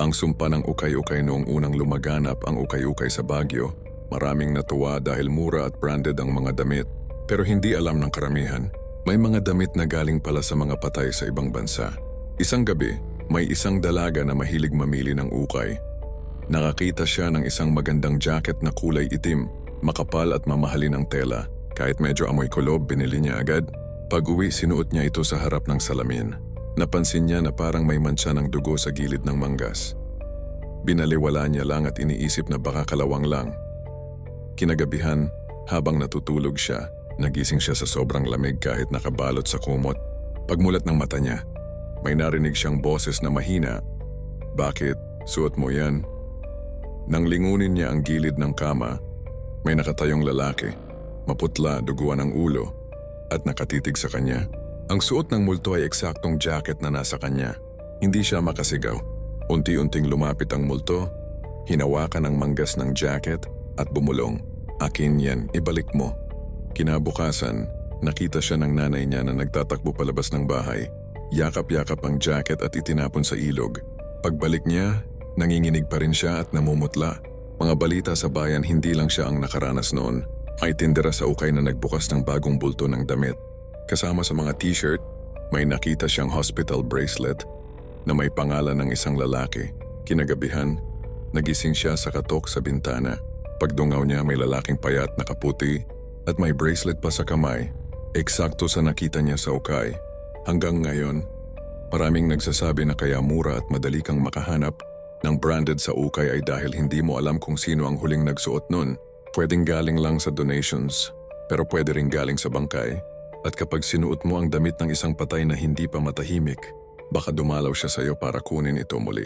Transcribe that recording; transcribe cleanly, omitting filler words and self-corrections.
Ang sumpa ng ukay-ukay noong unang lumaganap ang ukay-ukay sa Baguio, maraming natuwa dahil mura at branded ang mga damit. Pero hindi alam ng karamihan, may mga damit na galing pala sa mga patay sa ibang bansa. Isang gabi, may isang dalaga na mahilig mamili ng ukay. Nakakita siya ng isang magandang jacket na kulay itim, makapal at mamahalin ang tela. Kahit medyo amoy kulob, binili niya agad. Pag-uwi, sinuot niya ito sa harap ng salamin. Napansin niya na parang may mantsa ng dugo sa gilid ng manggas. Binaliwala niya lang at iniisip na baka kalawang lang. Kinagabihan, habang natutulog siya, nagising siya sa sobrang lamig kahit nakabalot sa kumot. Pagmulat ng mata niya, may narinig siyang boses na mahina. "Bakit? Suot mo yan?" Nang lingunin niya ang gilid ng kama, may nakatayong lalaki, maputla, duguan ang ulo, at nakatitig sa kanya. Ang suot ng multo ay eksaktong jacket na nasa kanya. Hindi siya makasigaw. Unti-unting lumapit ang multo, hinawakan ang manggas ng jacket at bumulong. "Akin yan, ibalik mo." Kinabukasan, nakita siya ng nanay niya na nagtatakbo palabas ng bahay. Yakap-yakap ang jacket at itinapon sa ilog. Pagbalik niya, nanginginig pa rin siya at namumutla. Mga balita sa bayan, hindi lang siya ang nakaranas noon. May tindera sa ukay na nagbukas ng bagong bulto ng damit. Kasama sa mga t-shirt, may nakita siyang hospital bracelet na may pangalan ng isang lalaki. Kinagabihan, nagising siya sa katok sa bintana. Pagdungaw niya, may lalaking payat na kaputi at may bracelet pa sa kamay. Eksakto sa nakita niya sa ukay. Hanggang ngayon, maraming nagsasabi na kaya mura at madali kang makahanap ng branded sa ukay ay dahil hindi mo alam kung sino ang huling nagsuot nun. Pwedeng galing lang sa donations, pero pwede ring galing sa bangkay. At kapag sinuot mo ang damit ng isang patay na hindi pa matahimik, baka dumalaw siya sa'yo para kunin ito muli.